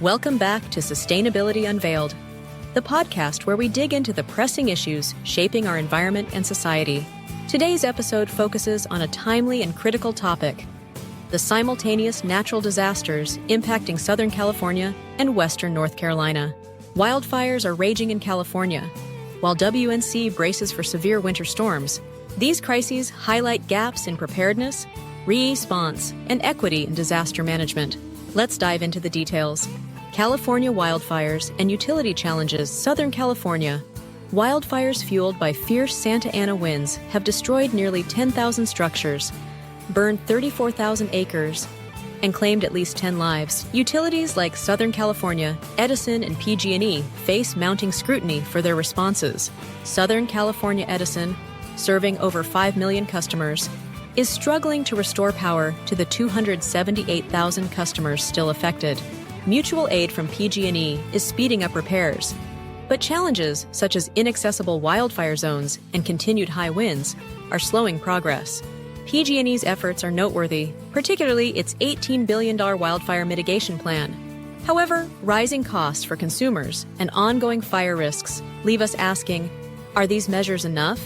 Welcome back to Sustainability Unveiled, the podcast where we dig into the pressing issues shaping our environment and society. Today's episode focuses on a timely and critical topic: the simultaneous natural disasters impacting Southern California and Western North Carolina. Wildfires are raging in California, while WNC braces for severe winter storms. These crises highlight gaps in preparedness, response, and equity in disaster management. Let's dive into the details. California wildfires and utility challenges. Southern California. Wildfires fueled by fierce Santa Ana winds have destroyed nearly 10,000 structures, burned 34,000 acres, and claimed at least 10 lives. Utilities like Southern California, Edison, and PG&E face mounting scrutiny for their responses. Southern California Edison, serving over 5 million customers, is struggling to restore power to the 278,000 customers still affected. Mutual aid from PG&E is speeding up repairs, but challenges such as inaccessible wildfire zones and continued high winds are slowing progress. PG&E's efforts are noteworthy, particularly its $18 billion wildfire mitigation plan. However, rising costs for consumers and ongoing fire risks leave us asking, are these measures enough?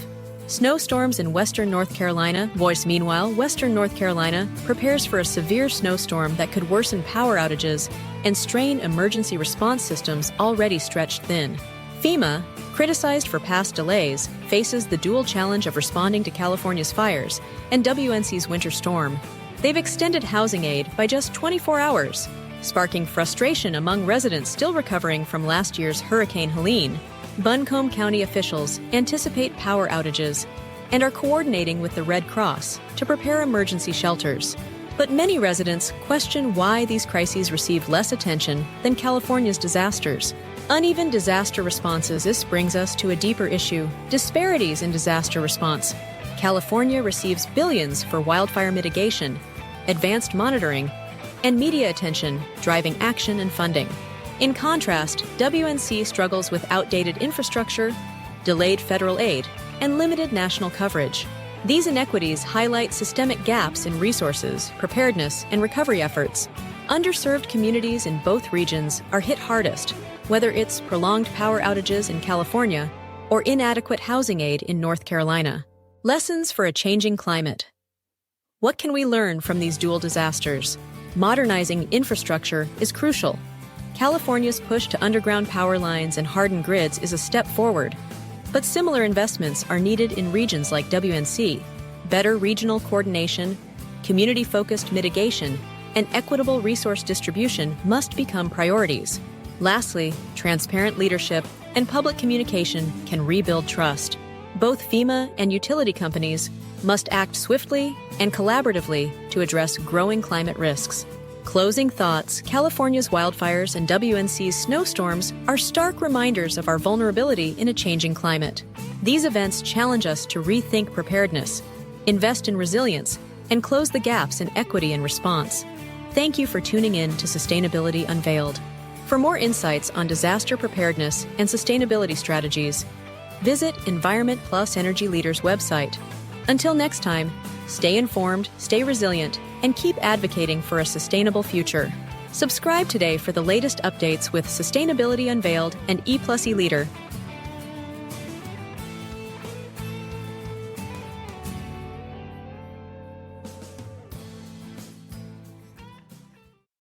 Snowstorms in Western North Carolina. Meanwhile, Western North Carolina prepares for a severe snowstorm that could worsen power outages and strain emergency response systems already stretched thin. FEMA, criticized for past delays, faces the dual challenge of responding to California's fires and WNC's winter storm. They've extended housing aid by just 24 hours, sparking frustration among residents still recovering from last year's Hurricane Helene. Buncombe County officials anticipate power outages and are coordinating with the Red Cross to prepare emergency shelters. But many residents question why these crises receive less attention than California's disasters. Uneven disaster responses. This brings us to a deeper issue: disparities in disaster response. California receives billions for wildfire mitigation, advanced monitoring, and media attention, driving action and funding. In contrast, WNC struggles with outdated infrastructure, delayed federal aid, and limited national coverage. These inequities highlight systemic gaps in resources, preparedness, and recovery efforts. Underserved communities in both regions are hit hardest, whether it's prolonged power outages in California or inadequate housing aid in North Carolina. Lessons for a changing climate. What can we learn from these dual disasters? Modernizing infrastructure is crucial. California's push to underground power lines and harden grids is a step forward, but similar investments are needed in regions like WNC. Better regional coordination, community-focused mitigation, and equitable resource distribution must become priorities. Lastly, transparent leadership and public communication can rebuild trust. Both FEMA and utility companies must act swiftly and collaboratively to address growing climate risks. Closing thoughts. California's wildfires and WNC's snowstorms are stark reminders of our vulnerability in a changing climate. These events challenge us to rethink preparedness, invest in resilience, and close the gaps in equity and response. Thank you for tuning in to Sustainability Unveiled. For more insights on disaster preparedness and sustainability strategies, visit Environment+Energy Leaders' website. Until next time, stay informed, stay resilient, and keep advocating for a sustainable future. Subscribe today for the latest updates with Sustainability Unveiled and E+E Leader.